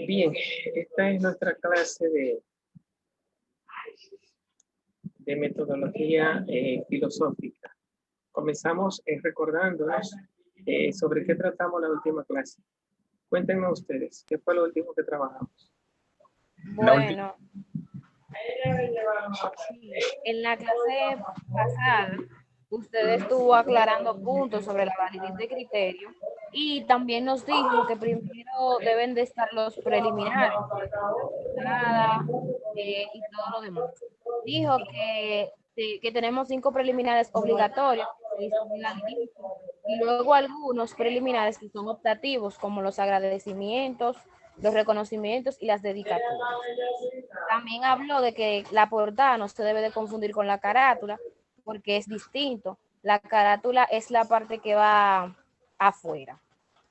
Bien, esta es nuestra clase de metodología filosófica. Comenzamos recordándonos sobre qué tratamos la última clase. Cuéntenme ustedes, ¿qué fue lo último que trabajamos? Bueno, en la clase pasada, usted estuvo aclarando puntos sobre la validez de criterio y también nos dijo que primero deben de estar los preliminares, y todo lo demás. Dijo que tenemos 5 preliminares obligatorios, 6 son al inicio, y luego algunos preliminares que son optativos, como los agradecimientos, los reconocimientos y las dedicatorias. También habló de que la portada no se debe de confundir con la carátula, porque es distinto. La carátula es la parte que va afuera.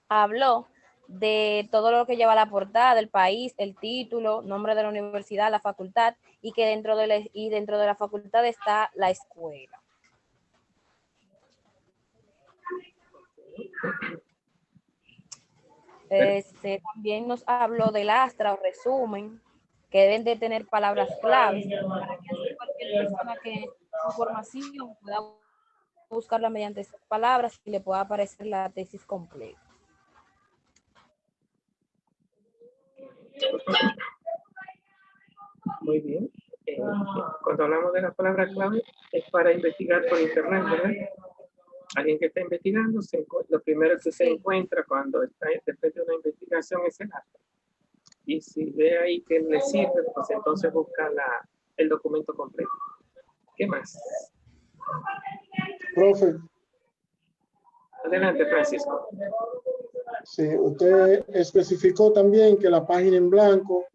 Habló de todo lo que lleva la portada, del país, el título, nombre de la universidad, la facultad, y que dentro de la facultad está la escuela. También nos habló del astra o resumen, que deben de tener palabras claves para que así cualquier persona que información pueda buscarla mediante esas palabras y le pueda aparecer la tesis completa. Muy bien. Cuando hablamos de la palabra clave es para investigar por internet, ¿verdad? Alguien que está investigando, lo primero que se encuentra cuando está después de una investigación es el astra. Y si ve ahí que le sirve, pues entonces busca el documento completo. ¿Qué más? Profe. Adelante, Francisco. Sí, usted especificó también que la página en blanco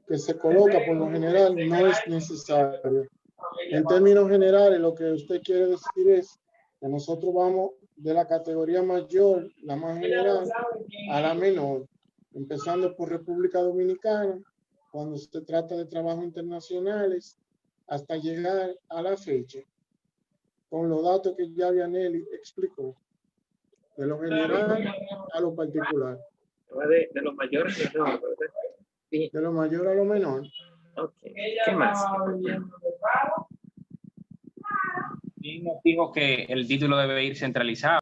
que se coloca por lo general no es necesario. En términos generales, lo que usted quiere decir es que nosotros vamos de la categoría mayor, la más general, a la menor, empezando por República Dominicana, cuando se trata de trabajos internacionales, hasta llegar a la fecha, con los datos que ya Vianelli explicó, de lo general a lo particular. De lo mayor a lo menor, ¿verdad? Sí. De lo mayor a lo menor. Ok, ¿qué más? Y nos dijo que el título debe ir centralizado.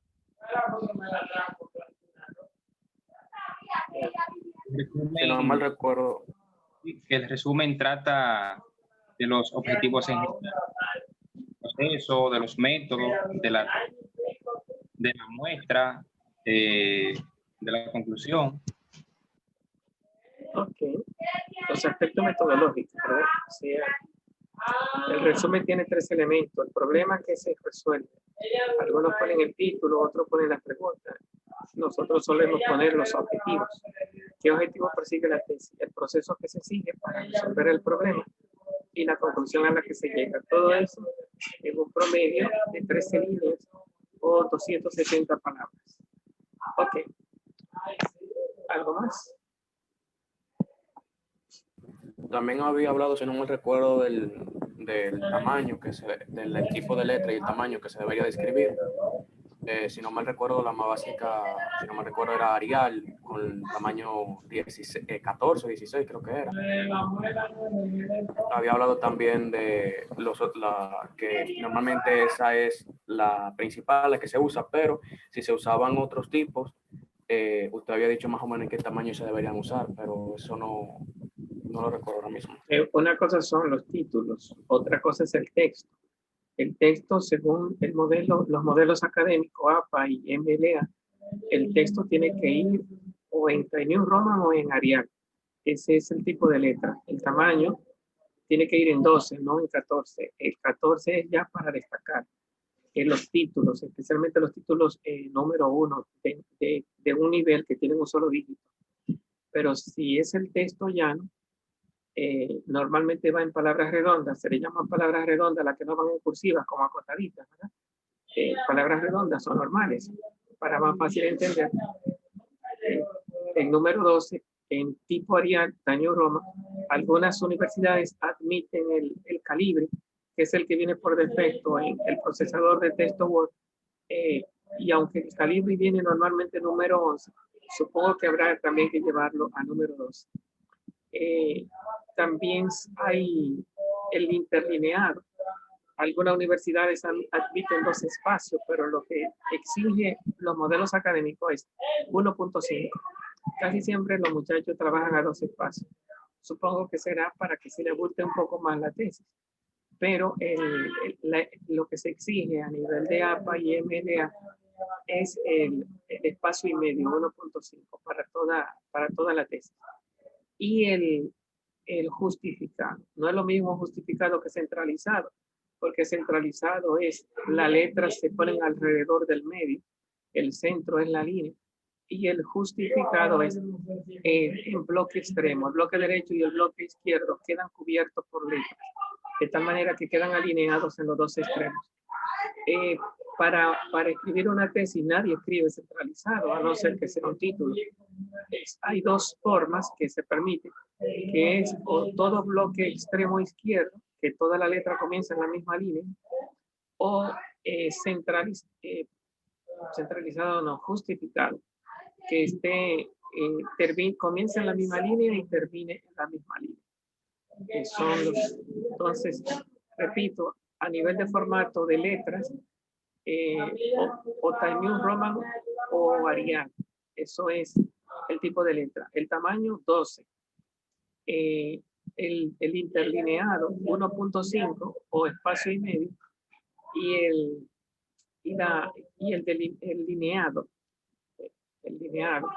Si no mal recuerdo. Que el resumen trata de los objetivos en general, del proceso, de los métodos, de la muestra, de la conclusión. Ok. Los aspectos metodológicos, ¿verdad? O sea, el resumen tiene 3 elementos. El problema que se resuelve. Algunos ponen el título, otros ponen las preguntas. Nosotros solemos poner los objetivos. ¿Qué objetivo persigue la tesis? El proceso que se sigue para resolver el problema y la conclusión a la que se llega. Todo eso en un promedio de 13 líneas o 270 palabras. Ok. ¿Algo más? También había hablado, si no me recuerdo, del tamaño, del tipo de letra y el tamaño que se debería de escribir. Si no me recuerdo, la más básica, si no me recuerdo, era Arial, con tamaño 14 o 16, creo que era. Había hablado también de que normalmente esa es la principal, la que se usa, pero si se usaban otros tipos, usted había dicho más o menos en qué tamaño se deberían usar, pero eso no lo recuerdo ahora mismo. Una cosa son los títulos, otra cosa es el texto. El texto, según los modelos académicos APA y MLA, el texto tiene que ir o en Times New Roman o en Arial. Ese es el tipo de letra. El tamaño tiene que ir en 12, no en 14. El 14 es ya para destacar. Los títulos, especialmente los títulos número 1 de un nivel que tienen un solo dígito. Pero si es el texto llano, normalmente va en palabras redondas, se le llaman palabras redondas las que no van en cursivas como acotaditas, ¿verdad? Palabras redondas son normales, para más fácil entender. El número 12, en tipo Arial, Times New Roman, algunas universidades admiten el calibre, que es el que viene por defecto en el procesador de texto Word, y aunque el calibre viene normalmente número 11, supongo que habrá también que llevarlo a número 2. También hay el interlineado. Algunas universidades admiten 2 espacios, pero lo que exige los modelos académicos es 1.5. Casi siempre los muchachos trabajan a 2 espacios. Supongo que será para que se le abulte un poco más la tesis. Pero lo que se exige a nivel de APA y MLA es el espacio y medio, 1.5, para toda la tesis. Y el justificado. No es lo mismo justificado que centralizado, porque centralizado es las letras se ponen alrededor del medio, el centro es la línea, y el justificado es en bloque extremo. El bloque derecho y el bloque izquierdo quedan cubiertos por letras, de tal manera que quedan alineados en los 2 extremos. Para escribir una tesis nadie escribe centralizado, a no ser que sea un título. Hay 2 formas que se permiten, que es o todo bloque extremo izquierdo, que toda la letra comienza en la misma línea, o centralizado no, justificado, que comienza en la misma línea y termine en la misma línea. Entonces, repito, a nivel de formato de letras, o Times New Roman o Arial. Eso es el tipo de letra. El tamaño 12. El interlineado 1.5 o espacio y medio. Y el lineado. El lineado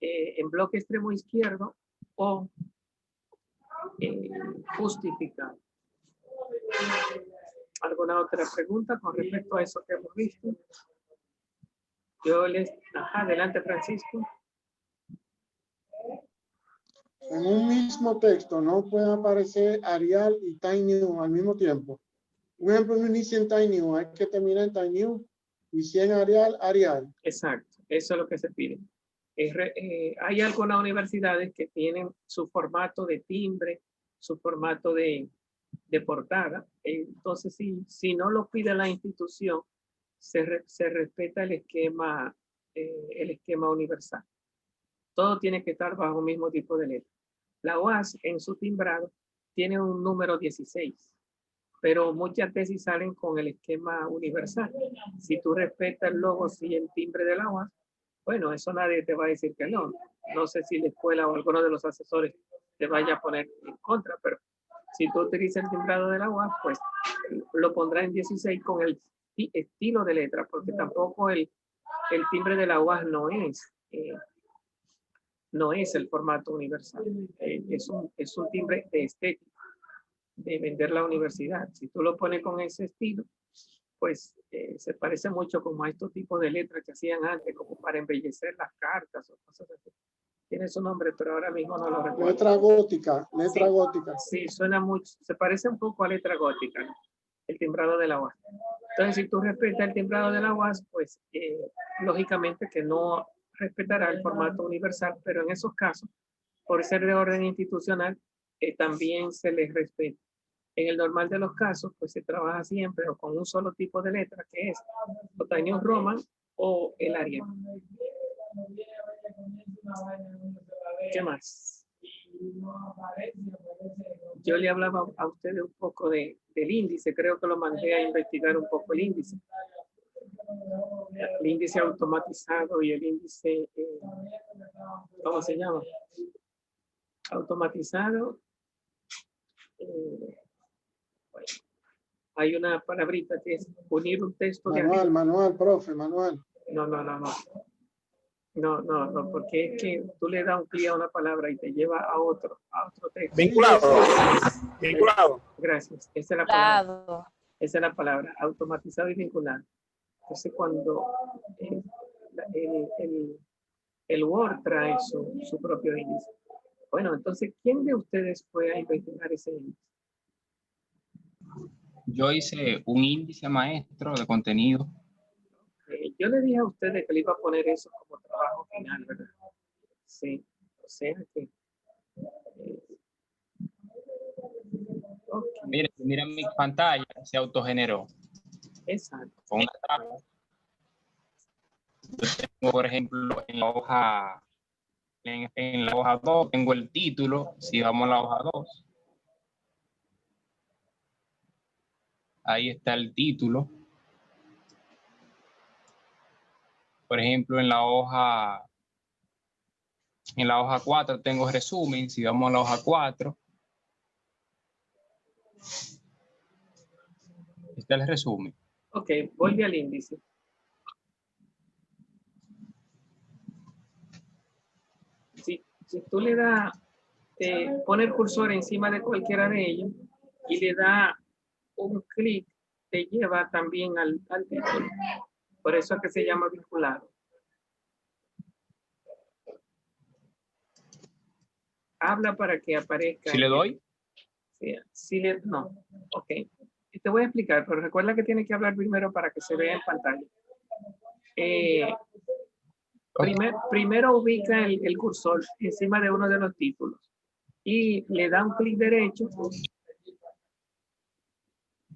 en bloque extremo izquierdo o justificado. ¿Alguna otra pregunta con respecto a eso que hemos visto? Adelante, Francisco. En un mismo texto no puede aparecer Arial y Times New al mismo tiempo. Un ejemplo, uno inicia en Times New, hay que terminar en Times New, y si en Arial, Arial. Exacto, eso es lo que se pide. Hay algunas universidades que tienen su formato de timbre, su formato de portada. Entonces, si no lo pide la institución, se respeta el esquema universal. Todo tiene que estar bajo un mismo tipo de letra. La UAS en su timbrado tiene un número 16, pero muchas tesis salen con el esquema universal. Si tú respetas el logo y el timbre de la UAS, bueno, eso nadie te va a decir que no. No sé si la escuela o alguno de los asesores te vaya a poner en contra, pero si tú utilizas el timbrado de la UAS, pues lo pondrá en 16 con el estilo de letra, porque tampoco el timbre de la UAS no es el formato universal. Es un timbre de estética, de vender la universidad. Si tú lo pones con ese estilo, pues se parece mucho como a estos tipos de letras que hacían antes, como para embellecer las cartas o cosas así. Tiene su nombre, pero ahora mismo no lo recuerdo. Letra gótica, letra Sí, gótica. Sí, suena mucho, se parece un poco a letra gótica, ¿no? El timbrado de la UAS. Entonces, si tú respetas el timbrado de la UAS, pues lógicamente que no respetará el formato universal, pero en esos casos, por ser de orden institucional, también se les respeta. En el normal de los casos, pues se trabaja siempre o con un solo tipo de letra, que es o Times New Roman o el Arial. ¿Qué más? Yo le hablaba a ustedes un poco del índice, creo que lo mandé a investigar un poco el índice. El índice automatizado y el índice, ¿cómo se llama? Automatizado. Bueno, hay una palabrita que es unir un texto de arriba. Manual, profe, manual. No, porque es que tú le das un clic a una palabra y te lleva a otro texto. Vinculado. Gracias. Esa es la palabra. Esa es la palabra, automatizado y vinculado. Entonces, cuando el Word trae su propio índice. Bueno, entonces, ¿quién de ustedes fue a investigar ese índice? Yo hice un índice maestro de contenido. Yo le dije a ustedes que le iba a poner eso como trabajo final, ¿verdad? Sí, o sea que... okay. Mira mi pantalla, se autogeneró. Exacto. Con una tabla. Por ejemplo, en la hoja 2 tengo el título. Si vamos a la hoja 2, ahí está el título. Por ejemplo, en la hoja 4 tengo resumen. Si vamos a la hoja 4, está el resumen. Ok, vuelve al índice. Si tú le das, pone el cursor encima de cualquiera de ellos y le da un clic, te lleva también al título. Por eso es que se llama vinculado. Habla para que aparezca. ¿Si le doy? No, ok. Te voy a explicar, pero recuerda que tiene que hablar primero para que se vea en pantalla. Primero ubica el cursor encima de uno de los títulos y le da un clic derecho.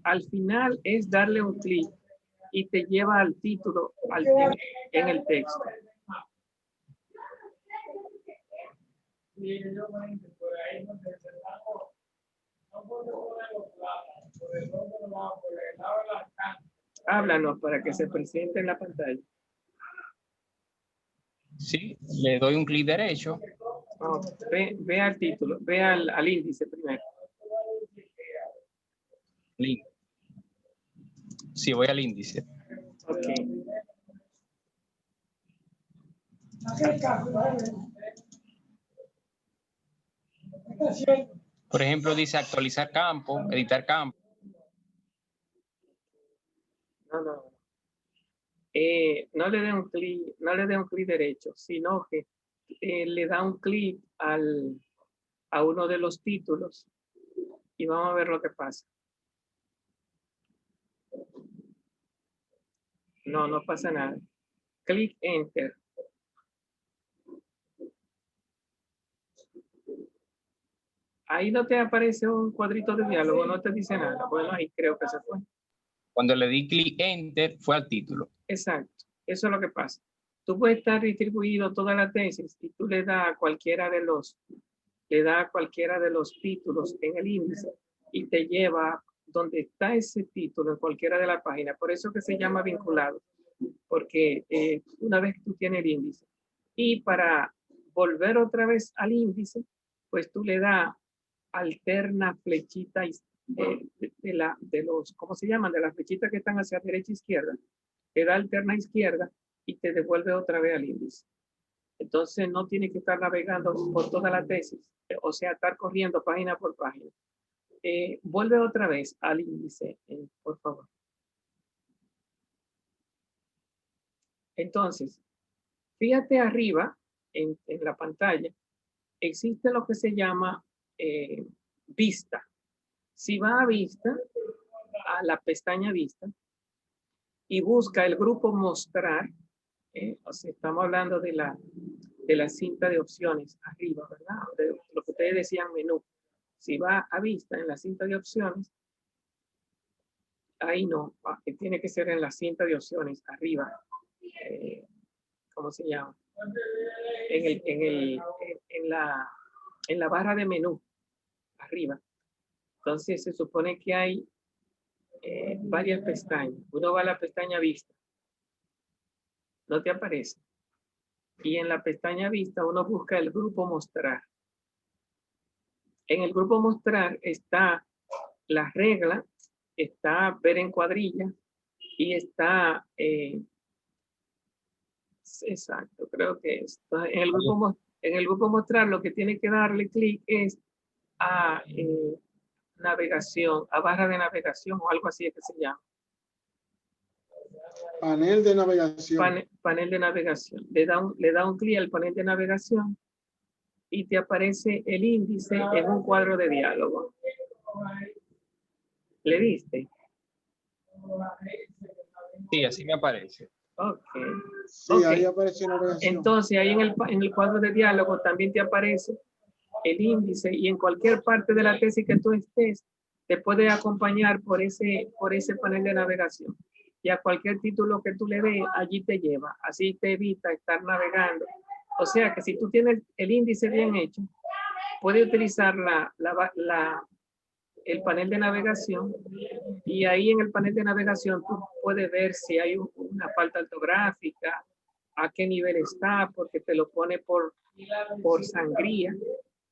Al final es darle un clic y te lleva al título en el texto. Háblanos para que se presente en la pantalla. Sí, le doy un clic derecho. Oh, ve al título, ve al índice primero. Link. Sí, voy al índice. Ok. Por ejemplo, dice actualizar campo, editar campo. No. No le dé un clic derecho, sino que le da un clic a uno de los títulos y vamos a ver lo que pasa. No pasa nada. Clic Enter. Ahí no te aparece un cuadrito de diálogo, no te dice nada. Bueno, ahí creo que se fue. Cuando le di clic Enter, fue al título. Exacto, eso es lo que pasa. Tú puedes estar distribuido toda la tesis y tú le das a cualquiera de los títulos en el índice y te lleva donde está ese título en cualquiera de las páginas. Por eso que se llama vinculado, porque una vez que tú tienes el índice y para volver otra vez al índice, pues tú le das alterna flechita de los, ¿cómo se llaman? De las flechitas que están hacia derecha e izquierda. Te da alterna izquierda y te devuelve otra vez al índice. Entonces no tiene que estar navegando por toda la tesis, o sea, estar corriendo página por página. Vuelve otra vez al índice, por favor. Entonces, fíjate arriba en la pantalla, existe lo que se llama vista. Si va a vista, a la pestaña vista, y busca el grupo mostrar, o sea, estamos hablando de la cinta de opciones arriba, ¿verdad? De lo que ustedes decían menú. Si va a vista en la cinta de opciones, ahí no, tiene que ser en la cinta de opciones arriba. ¿Cómo se llama? En la barra de menú arriba. Entonces se supone que hay varias pestañas. Uno va a la pestaña vista. No te aparece. Y en la pestaña vista uno busca el grupo mostrar. En el grupo mostrar está la regla, está ver en cuadrilla y está, exacto, creo que es. En el grupo mostrar lo que tiene que darle clic es a navegación, a barra de navegación o algo así es que se llama. Panel de navegación. Panel de navegación. Le da un clic al panel de navegación y te aparece el índice en un cuadro de diálogo. ¿Le diste? Sí, así me aparece. Ok. Sí, okay. ahí aparece navegación. Entonces, ahí en el cuadro de diálogo también te aparece el índice y en cualquier parte de la tesis que tú estés, te puede acompañar por ese panel de navegación. y a cualquier título que tú le des, allí te lleva. Así te evita estar navegando. O sea que si tú tienes el índice bien hecho, puedes utilizar el panel de navegación, y ahí en el panel de navegación tú puedes ver si hay una falta ortográfica, a qué nivel está, porque te lo pone por sangría.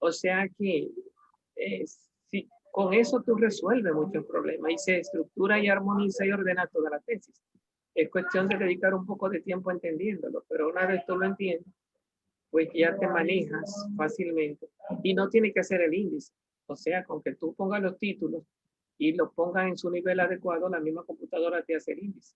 O sea que si con eso tú resuelves muchos problemas y se estructura y armoniza y ordena toda la tesis. Es cuestión de dedicar un poco de tiempo entendiéndolo, pero una vez tú lo entiendes, pues ya te manejas fácilmente y no tiene que hacer el índice. O sea, con que tú pongas los títulos y los pongas en su nivel adecuado, la misma computadora te hace el índice.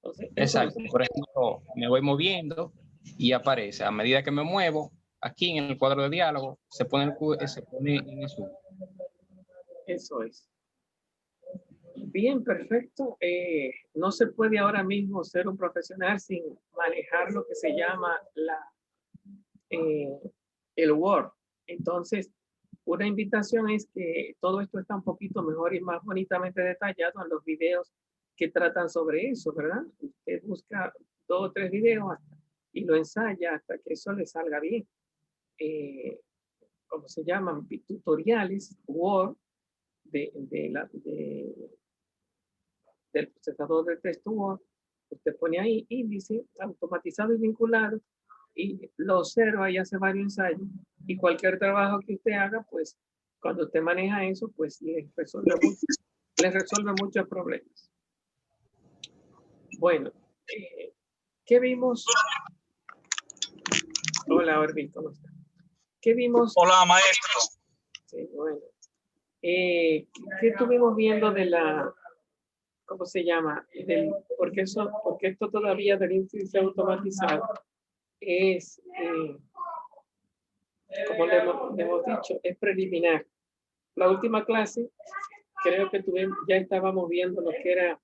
Entonces, Exacto. Por ejemplo, me voy moviendo y aparece. A medida que me muevo, aquí en el cuadro de diálogo, se pone en azul. Eso es. Bien, perfecto. No se puede ahora mismo ser un profesional sin manejar lo que se llama el Word. Entonces, una invitación es que todo esto está un poquito mejor y más bonitamente detallado en los videos que tratan sobre eso, ¿verdad? Usted busca 2 o 3 videos y lo ensaya hasta que eso le salga bien. ¿Cómo se llaman? Tutoriales Word del procesador de texto Word. Usted pone ahí índice automatizado y vinculado y lo observa y hace varios ensayos, y cualquier trabajo que usted haga, pues cuando usted maneja eso, pues le resuelve muchos problemas. Bueno, ¿qué vimos? Hola, Orbi, ¿cómo está? ¿Qué vimos? Hola, maestro. Sí, bueno. ¿Qué estuvimos viendo de la, ¿cómo se llama? Porque esto todavía del índice automatizado es, como le hemos dicho, es preliminar. La última clase, creo que ya estábamos viendo lo que era,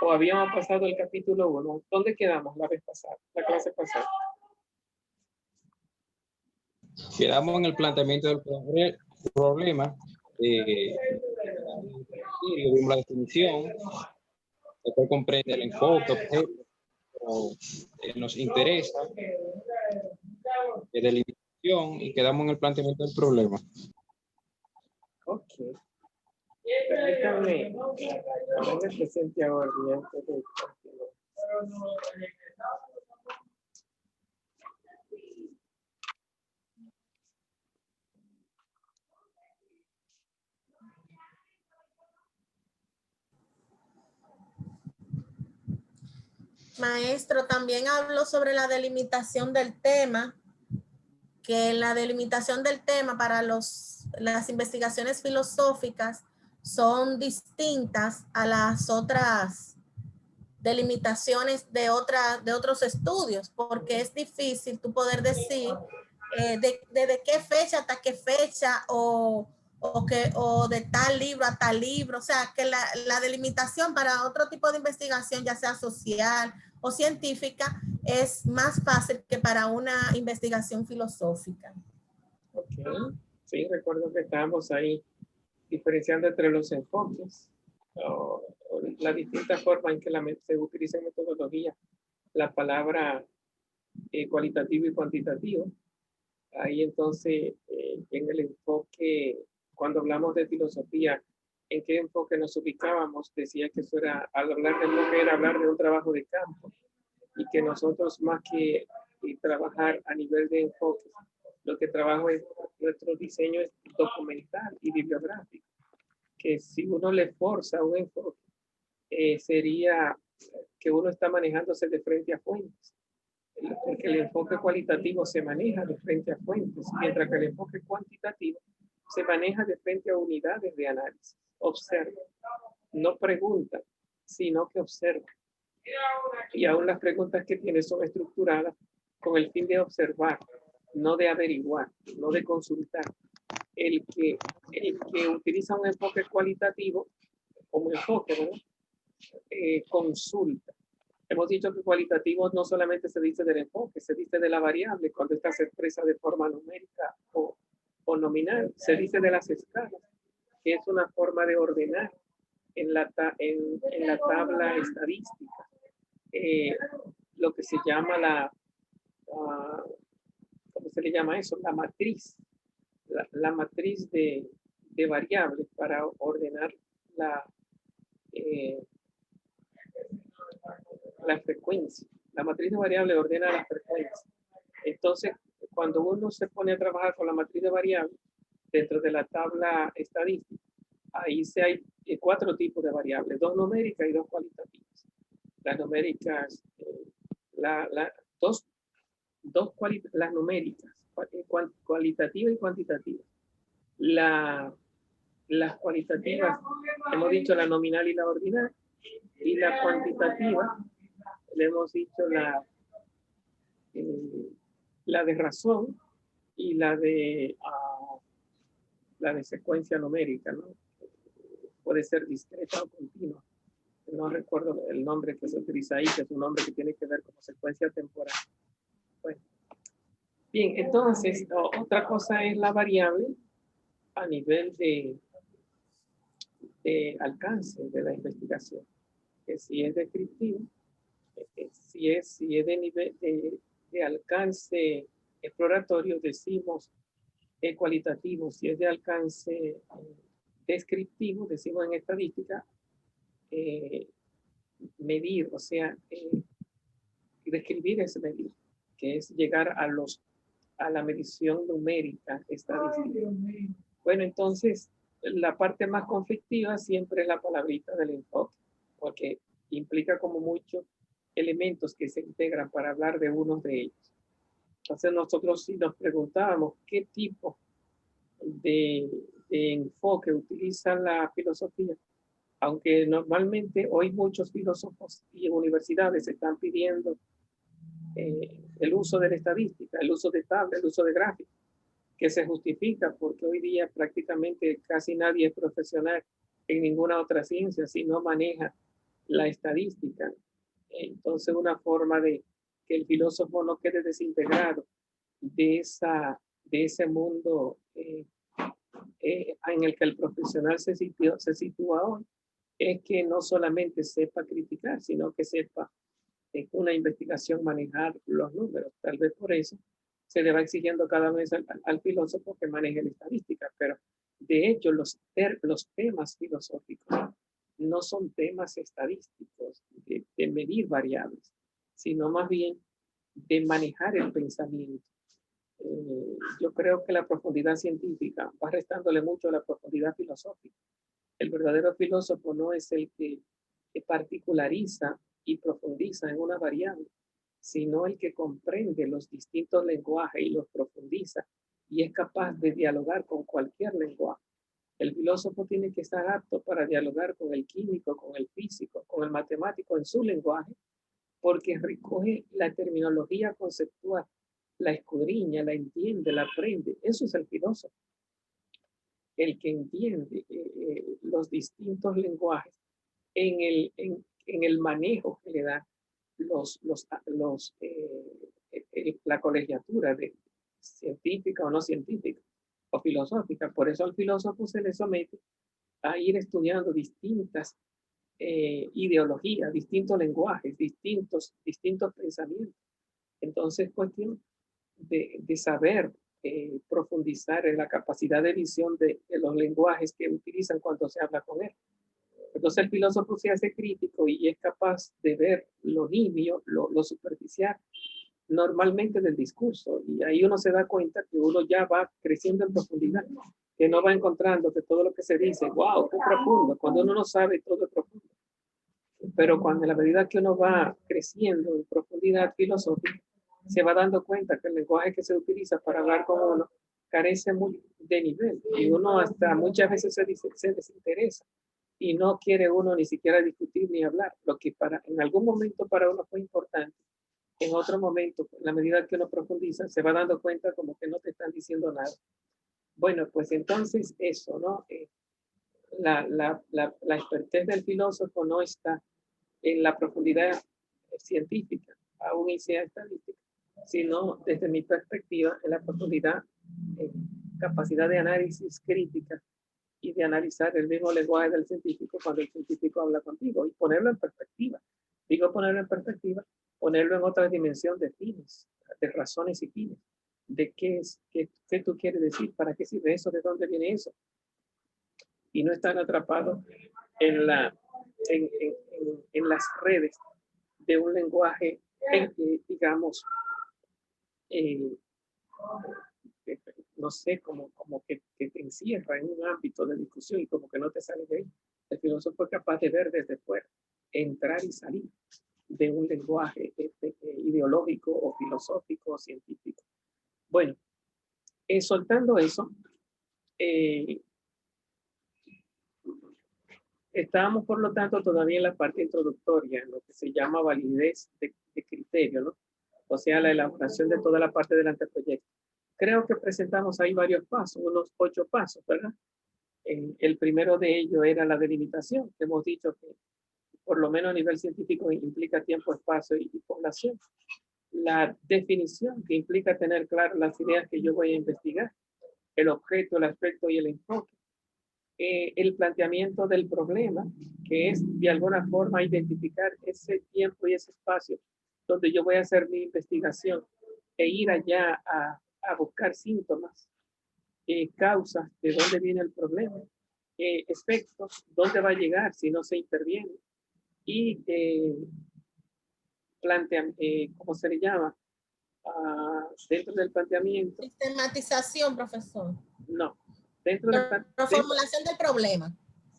o habíamos pasado el capítulo 1. ¿Dónde quedamos la vez pasada, la clase pasada? Quedamos en el planteamiento del problema. Vimos la definición, lo cual comprende el enfoque, objeto, nos interesa, de delimitación, y quedamos en el planteamiento del problema. Ok. Permítanme, ahora me presente ahora antes de continuar. Maestro, también habló sobre la delimitación del tema, que la delimitación del tema para las investigaciones filosóficas son distintas a las otras delimitaciones de otros estudios, porque es difícil tú poder decir de qué fecha hasta qué fecha o de tal libro a tal libro. O sea, que la delimitación para otro tipo de investigación, ya sea social o científica, es más fácil que para una investigación filosófica. Ok. Sí, recuerdo que estábamos ahí diferenciando entre los enfoques, o la distinta forma en que se utiliza en metodología la palabra cualitativo y cuantitativo. Ahí entonces, en el enfoque, cuando hablamos de filosofía, ¿en qué enfoque nos ubicábamos? Decía que eso era, al hablar de enfoque, era hablar de un trabajo de campo, y que nosotros, más que trabajar a nivel de enfoque, lo que trabajo es, nuestro diseño es documental y bibliográfico, que si uno le forza un enfoque, sería que uno está manejándose de frente a fuentes, porque el enfoque cualitativo se maneja de frente a fuentes, mientras que el enfoque cuantitativo se maneja de frente a unidades de análisis. Observa, no pregunta, sino que observa. Y aún las preguntas que tiene son estructuradas con el fin de observar, no de averiguar, no de consultar. El que utiliza un enfoque cualitativo como enfoque, ¿verdad? Consulta. Hemos dicho que cualitativo no solamente se dice del enfoque, se dice de la variable cuando esta se expresa de forma numérica o nominal. Se dice de las escalas, que es una forma de ordenar en la tabla estadística. lo que se llama ¿cómo se le llama eso? La matriz. La matriz de variables para ordenar eh, la frecuencia. La matriz de variables ordena la frecuencia. Entonces, cuando uno se pone a trabajar con la matriz de variables, dentro de la tabla estadística, ahí hay 4 tipos de variables, 2 numéricas y 2 cualitativas. Las numéricas, las numéricas, cualitativa y cuantitativa. Las cualitativas, hemos dicho la nominal y la ordinal, y la cuantitativa, le hemos dicho la de razón y la de secuencia numérica, ¿no? Puede ser discreta o continua. No recuerdo el nombre que se utiliza ahí, que es un nombre que tiene que ver con secuencia temporal. Bueno. Bien, entonces, otra cosa es la variable a nivel de alcance de la investigación. Que si es descriptivo, si es de nivel de alcance exploratorio, decimos cualitativo. Si es de alcance descriptivo, decimos en estadística, medir, o sea, describir es medir, que es llegar a la medición numérica estadística. Bueno, entonces, la parte más conflictiva siempre es la palabrita del enfoque, porque implica como muchos elementos que se integran para hablar de uno de ellos. Entonces, nosotros sí nos preguntábamos qué tipo de enfoque utiliza la filosofía, aunque normalmente hoy muchos filósofos y universidades están pidiendo el uso de la estadística, el uso de tablas, el uso de gráficos, que se justifica porque hoy día prácticamente casi nadie es profesional en ninguna otra ciencia si no maneja la estadística. Entonces, una forma de que el filósofo no quede desintegrado de ese mundo en el que el profesional se sitúa hoy, es que no solamente sepa criticar, sino que sepa en una investigación manejar los números. Tal vez por eso se le va exigiendo cada vez al filósofo que maneje la estadística, pero de hecho los temas filosóficos no son temas estadísticos de medir variables, sino más bien de manejar el pensamiento. Yo creo que la profundidad científica va restándole mucho a la profundidad filosófica. El verdadero filósofo no es el que particulariza y profundiza en una variable, sino el que comprende los distintos lenguajes y los profundiza y es capaz de dialogar con cualquier lenguaje. El filósofo tiene que estar apto para dialogar con el químico, con el físico, con el matemático en su lenguaje, porque recoge la terminología conceptual, la escudriña, la entiende, la aprende. Eso es el filósofo. El que entiende los distintos lenguajes en el manejo que le da la colegiatura de científica o no científica o filosófica. Por eso al filósofo se le somete a ir estudiando distintas ideologías, distintos lenguajes, distintos pensamientos. Entonces, cuestión de saber profundizar en la capacidad de visión de los lenguajes que utilizan cuando se habla con él. Entonces el filósofo se hace crítico y es capaz de ver lo nimio, lo superficial, normalmente del discurso. Y ahí uno se da cuenta que uno ya va creciendo en profundidad, que no va encontrando que todo lo que se dice, wow, qué profundo, cuando uno no sabe todo es profundo. Pero cuando a la medida que uno va creciendo en profundidad filosófica, se va dando cuenta que el lenguaje que se utiliza para hablar con uno carece muy de nivel y uno hasta muchas veces se desinteresa y no quiere uno ni siquiera discutir ni hablar. Lo que en algún momento para uno fue importante, en otro momento, en la medida que uno profundiza, se va dando cuenta como que no te están diciendo nada. Bueno, pues entonces eso, ¿no? La expertez del filósofo no está en la profundidad científica, aún y sea estadística, sino desde mi perspectiva en la profundidad, capacidad de análisis crítica y de analizar el mismo lenguaje del científico cuando el científico habla contigo y ponerlo en perspectiva. Digo ponerlo en perspectiva, ponerlo en otra dimensión de fines, de razones y fines. De qué es, qué tú quieres decir, para qué sirve eso, de dónde viene eso. Y no estar atrapado en las redes de un lenguaje, digamos, no sé, como que te encierra en un ámbito de discusión y como que no te sale de ahí. El filósofo es capaz de ver desde fuera, entrar y salir de un lenguaje ideológico o filosófico o científico. Bueno, soltando eso, estábamos por lo tanto todavía en la parte introductoria, en lo que se llama validez de criterio, ¿no? O sea, la elaboración de toda la parte del anteproyecto. Creo que presentamos ahí varios pasos, unos 8 pasos, ¿verdad? El primero de ellos era la delimitación, que hemos dicho que por lo menos a nivel científico implica tiempo, espacio y población. La definición, que implica tener claras las ideas que yo voy a investigar, el objeto, el aspecto y el enfoque. El planteamiento del problema, que es de alguna forma identificar ese tiempo y ese espacio donde yo voy a hacer mi investigación e ir allá a buscar síntomas, causas, de dónde viene el problema, efectos, dónde va a llegar si no se interviene, y ¿cómo se le llama? Dentro del planteamiento. Sistematización, profesor. No, dentro del formulación del problema.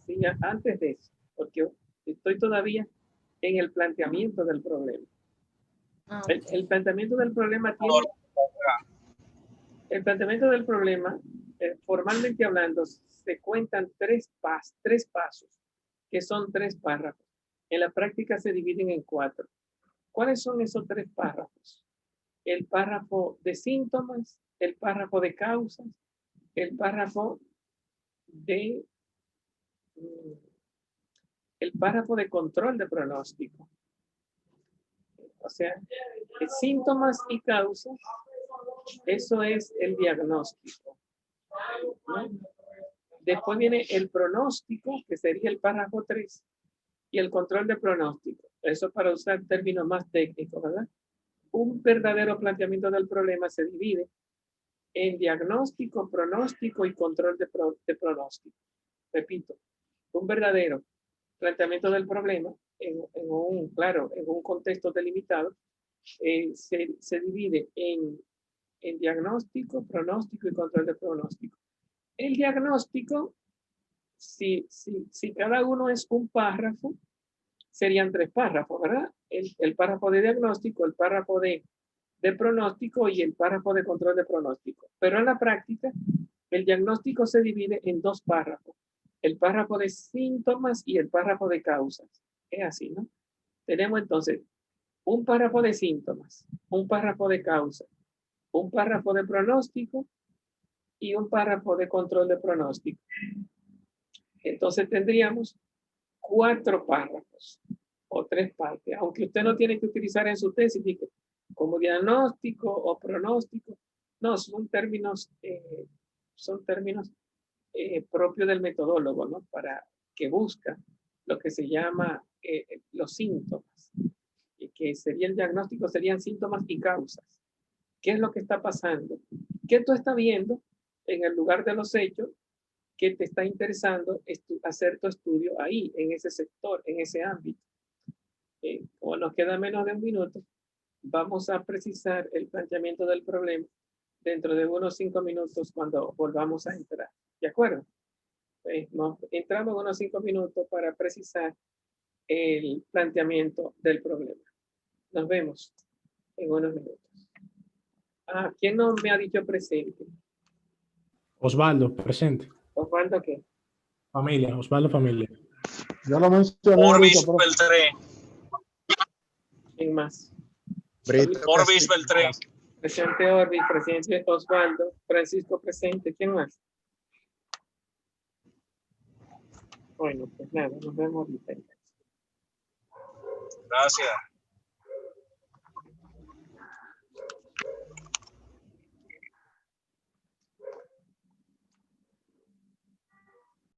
Sí, antes de eso, porque estoy todavía en el planteamiento del problema. Okay. El planteamiento del problema tiene... El planteamiento del problema, formalmente hablando, se cuentan tres pasos, que son 3 párrafos. En la práctica se dividen en 4. ¿Cuáles son esos 3 párrafos? El párrafo de síntomas, el párrafo de causas, el párrafo de control de pronóstico. O sea, síntomas y causas, eso es el diagnóstico, ¿no? Después viene el pronóstico, que sería el párrafo 3, y el control de pronóstico. Eso para usar términos más técnicos, ¿verdad? Un verdadero planteamiento del problema se divide en diagnóstico, pronóstico y control de pronóstico. Repito, un verdadero planteamiento del problema en un contexto delimitado se divide en diagnóstico, pronóstico y control de pronóstico. El diagnóstico, si cada uno es un párrafo, serían 3 párrafos, ¿verdad? El párrafo de diagnóstico, el párrafo de pronóstico y el párrafo de control de pronóstico. Pero en la práctica, el diagnóstico se divide en 2 párrafos. El párrafo de síntomas y el párrafo de causas. Es así, ¿no? Tenemos entonces un párrafo de síntomas, un párrafo de causas, un párrafo de pronóstico y un párrafo de control de pronóstico. Entonces tendríamos 4 párrafos o 3 partes, aunque usted no tiene que utilizar en su tesis como diagnóstico o pronóstico. No, son términos propios del metodólogo, ¿no? Para que busca lo que se llama los síntomas, que sería el diagnóstico, serían síntomas y causas. ¿Qué es lo que está pasando? ¿Qué tú estás viendo en el lugar de los hechos que te está interesando hacer tu estudio ahí, en ese sector, en ese ámbito? Como nos queda menos de 1 minuto, vamos a precisar el planteamiento del problema dentro de unos 5 minutos cuando volvamos a entrar. ¿De acuerdo? Entramos unos 5 minutos para precisar el planteamiento del problema. Nos vemos en unos minutos. ¿Quién no me ha dicho presente? Osvaldo, presente. ¿Osvaldo qué? Familia, Osvaldo Familia. Yo lo mencioné. Orbis Beltré. ¿Quién más? Orbis Beltré. Presente Orbis, presente Osvaldo, Francisco presente. ¿Quién más? Bueno, pues nada, nos vemos ahorita. Gracias.